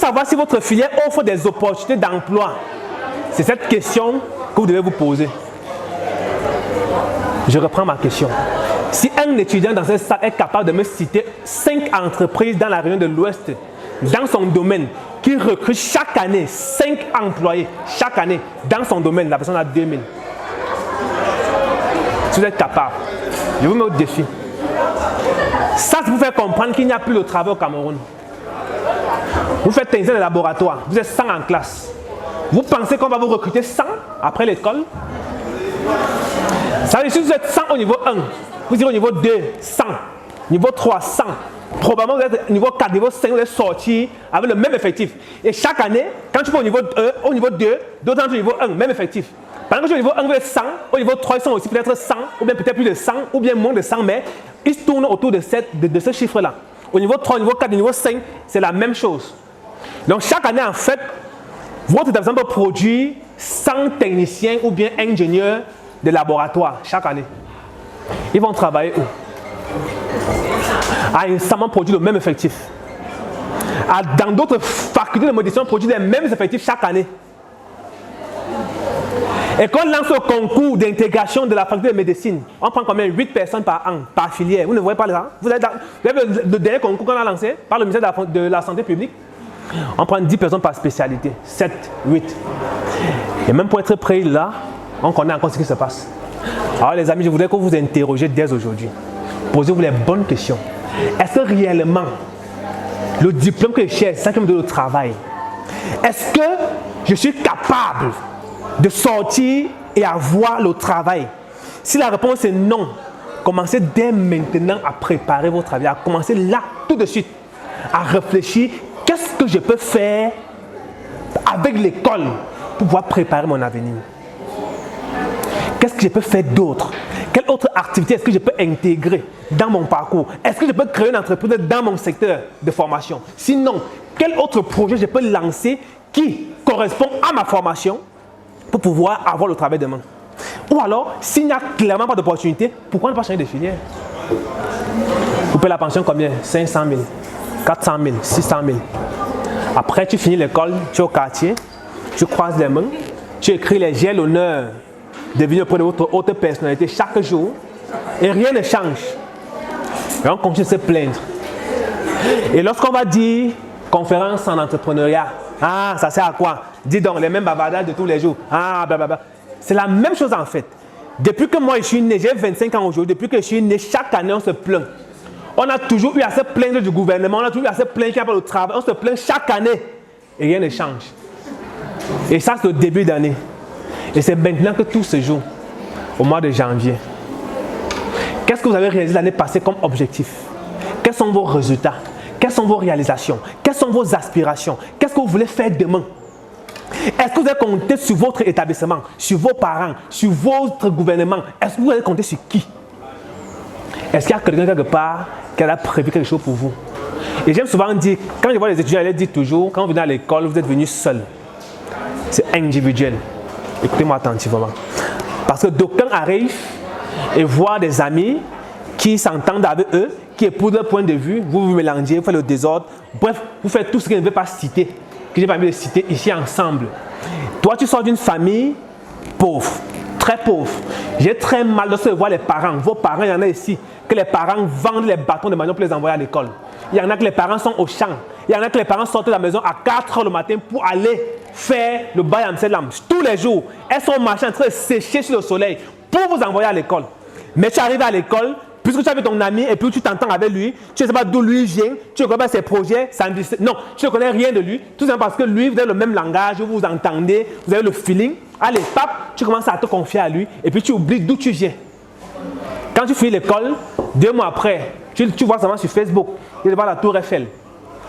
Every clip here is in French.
savoir si votre filière offre des opportunités d'emploi? C'est cette question que vous devez vous poser. Je reprends ma question. Si un étudiant dans cette salle est capable de me citer 5 entreprises dans la région de l'Ouest, dans son domaine, qui recrutent chaque année 5 employés, chaque année, dans son domaine, la personne a 2000. Si vous êtes capable, je vous mets au défi. Ça vous fait comprendre qu'il n'y a plus de travail au Cameroun. Vous faites technicien de laboratoire, vous êtes 100 en classe. Vous pensez qu'on va vous recruter 100 après l'école? Ça veut dire que si vous êtes 100 au niveau 1, vous irez au niveau 2, 100. Niveau 3, 100. Probablement vous êtes au niveau 4, niveau 5, vous êtes sorti avec le même effectif. Et chaque année, quand tu vas au niveau 2, d'autres entrent au niveau 1, même effectif. Pendant que tu es au niveau 1, vous êtes 100. Au niveau 3, ils sont aussi peut-être 100, ou bien peut-être plus de 100, ou bien moins de 100, mais ils se tournent autour de ce chiffre-là. Au niveau 3, au niveau 4, au niveau 5, c'est la même chose. Donc chaque année, en fait, votre établissement peut produire 100 techniciens ou bien ingénieurs de laboratoire chaque année. Ils vont travailler où? À récemment produit le même effectif. Dans d'autres facultés de modélisation, on produit les mêmes effectifs chaque année. Et quand on lance le concours d'intégration de la faculté de médecine, on prend combien? 8 personnes par an, par filière. Vous ne voyez pas ça? Vous avez le dernier concours qu'on a lancé par le ministère de la Santé publique. On prend 10 personnes par spécialité. 7, 8. Et même pour être prêt là, on connaît encore ce qui se passe. Alors les amis, je voudrais que vous vous interrogez dès aujourd'hui. Posez-vous les bonnes questions. Est-ce que réellement, le diplôme que je cherche, c'est ça qui me donne le travail? Est-ce que je suis capable de sortir et avoir le travail? Si la réponse est non, commencez dès maintenant à préparer votre travail, à commencer là, tout de suite, à réfléchir, qu'est-ce que je peux faire avec l'école pour pouvoir préparer mon avenir? Qu'est-ce que je peux faire d'autre? Quelle autre activité est-ce que je peux intégrer dans mon parcours? Est-ce que je peux créer une entreprise dans mon secteur de formation? Sinon, quel autre projet je peux lancer qui correspond à ma formation pour pouvoir avoir le travail demain? Ou alors, s'il n'y a clairement pas d'opportunité, pourquoi ne pas changer de filière? Vous payez la pension combien? 500 000, 400 000, 600 000. Après, tu finis l'école, tu es au quartier, tu croises les mains, tu écris les j'ai l'honneur de venir auprès de votre haute personnalité chaque jour et rien ne change. Et on continue de se plaindre. Et lorsqu'on va dire conférence en entrepreneuriat, ah, ça sert à quoi? Dis donc, les mêmes bavardages de tous les jours. Ah, blablabla. C'est la même chose en fait. Depuis que moi je suis né, j'ai 25 ans aujourd'hui, depuis que je suis né, chaque année on se plaint. On a toujours eu à se plaindre du gouvernement, on a toujours eu à se plaindre qu'il n'y a pas de travail. On se plaint chaque année et rien ne change. Et ça, c'est le début d'année. Et c'est maintenant que tout se joue, au mois de janvier. Qu'est-ce que vous avez réalisé l'année passée comme objectif? Quels sont vos résultats? Quelles sont vos réalisations? Quelles sont vos aspirations? Qu'est-ce que vous voulez faire demain? Est-ce que vous avez compté sur votre établissement, sur vos parents, sur votre gouvernement? Est-ce que vous avez compté sur qui? Est-ce qu'il y a quelqu'un quelque part qui a prévu quelque chose pour vous? Et j'aime souvent dire, quand je vois les étudiants, je leur dis toujours, quand vous venez à l'école, vous êtes venus seul. C'est individuel. Écoutez-moi attentivement. Parce que d'aucuns arrivent et voient des amis qui s'entendent avec eux, qui épousent leur point de vue, vous vous mélangez, vous faites le désordre. Bref, vous faites tout ce que je ne veux pas citer, que je n'ai pas envie de citer ici ensemble. Toi, tu sors d'une famille pauvre, très pauvre. J'ai très mal lorsque je vois les parents, vos parents, il y en a ici, que les parents vendent les bâtons de manioc pour les envoyer à l'école. Il y en a que les parents sont au champ. Il y en a que les parents sortent de la maison à 4 h le matin pour aller faire le bail Amsterdam. Tous les jours, elles sont marchées en train de sécher sur le soleil pour vous envoyer à l'école. Mais tu arrives à l'école, puisque tu as vu ton ami et puis tu t'entends avec lui, tu ne sais pas d'où lui vient, tu ne connais pas ses projets, non, tu ne connais rien de lui, tout simplement parce que lui, vous avez le même langage, vous vous entendez, vous avez le feeling. Allez, pap, tu commences à te confier à lui et puis tu oublies d'où tu viens. Quand tu finis l'école, 2 mois après, tu vois seulement sur Facebook, il est devant la tour Eiffel.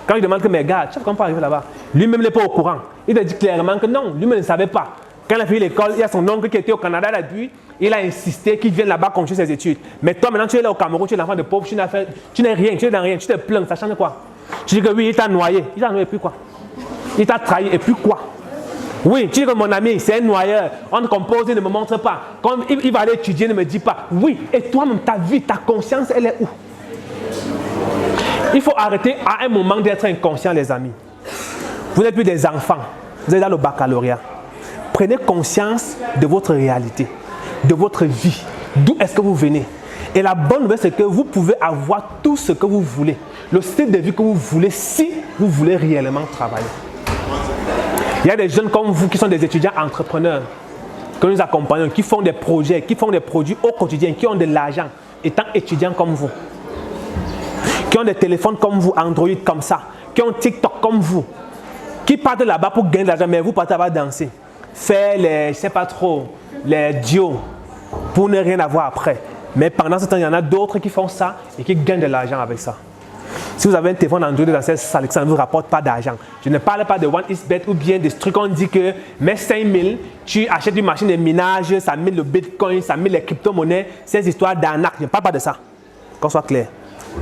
Quand il demande que mes gars, tu sais comment on peut arriver là-bas? Lui-même n'est pas au courant. Il te dit clairement que non, lui-même ne savait pas. Quand il a fini l'école, il y a son oncle qui était au Canada depuis, il a insisté qu'il vienne là-bas continuer ses études. Mais toi, maintenant, tu es là au Cameroun, tu es l'enfant de pauvre, tu n'es rien, tu es dans rien, tu te plains, ça change quoi? Tu dis que oui, il t'a noyé. Il t'a noyé, et puis quoi? Il t'a trahi, et puis quoi? Oui, tu dis que mon ami, c'est un noyeur. On te compose, il ne me montre pas. Quand il va aller étudier, il ne me dit pas. Oui, et toi-même, ta vie, ta conscience, elle est où? Il faut arrêter à un moment d'être inconscient, les amis. Vous n'êtes plus des enfants. Vous êtes dans le baccalauréat. Prenez conscience de votre réalité, de votre vie. D'où est-ce que vous venez? Et la bonne nouvelle, c'est que vous pouvez avoir tout ce que vous voulez. Le style de vie que vous voulez, si vous voulez réellement travailler. Il y a des jeunes comme vous qui sont des étudiants entrepreneurs, que nous accompagnons, qui font des projets, qui font des produits au quotidien, qui ont de l'argent, étant étudiants comme vous. Qui ont des téléphones comme vous, Android comme ça, qui ont TikTok comme vous, qui partent là-bas pour gagner de l'argent, mais vous partez là-bas danser. Faire les, je ne sais pas trop, les duos, pour ne rien avoir après. Mais pendant ce temps, il y en a d'autres qui font ça et qui gagnent de l'argent avec ça. Si vous avez un téléphone Android dans cette salle, ça ne vous rapporte pas d'argent. Je ne parle pas de OneXBet ou bien des trucs qu'on dit que mets 5 000, tu achètes une machine de minage, ça met le bitcoin, ça met les crypto-monnaies, ces histoires d'arnaque. Je ne parle pas de ça, qu'on soit clair.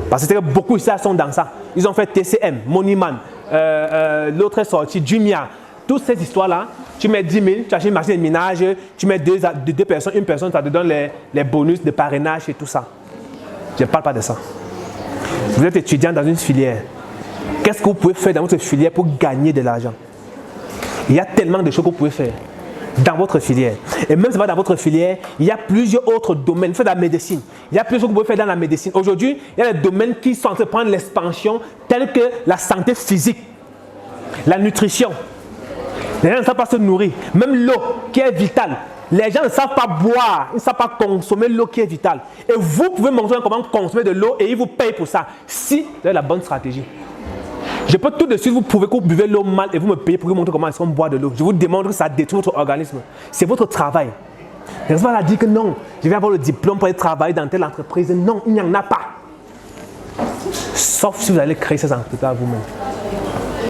Parce que beaucoup ici sont dans ça. Ils ont fait TCM, Moneyman, l'autre est sorti, Jumia. Toutes ces histoires-là, tu mets 10 000, tu achètes une machine de minage, tu mets deux personnes, une personne, ça te donne les bonus de parrainage et tout ça. Je ne parle pas de ça. Vous êtes étudiant dans une filière. Qu'est-ce que vous pouvez faire dans votre filière pour gagner de l'argent? Il y a tellement de choses que vous pouvez faire dans votre filière. Et même si ce n'est pas dans votre filière, il y a plusieurs autres domaines. Vous faites de la médecine. Il y a plusieurs choses que vous pouvez faire dans la médecine. Aujourd'hui, il y a des domaines qui sont en train de prendre l'expansion, tels que la santé physique, la nutrition. Les gens ne savent pas se nourrir. Même l'eau qui est vitale. Les gens ne savent pas boire, ils ne savent pas consommer l'eau qui est vitale. Et vous pouvez montrer comment consommer de l'eau et ils vous payent pour ça. Si vous avez la bonne stratégie. Je peux tout de suite vous prouver que vous buvez l'eau mal et vous me payez pour vous montrer comment est-ce qu'on boit de l'eau. Je vous démontre que ça détruit votre organisme. C'est votre travail. Les gens vont dire que non, je vais avoir le diplôme pour aller travailler dans telle entreprise. Non, il n'y en a pas. Sauf si vous allez créer ces entreprises à vous-même.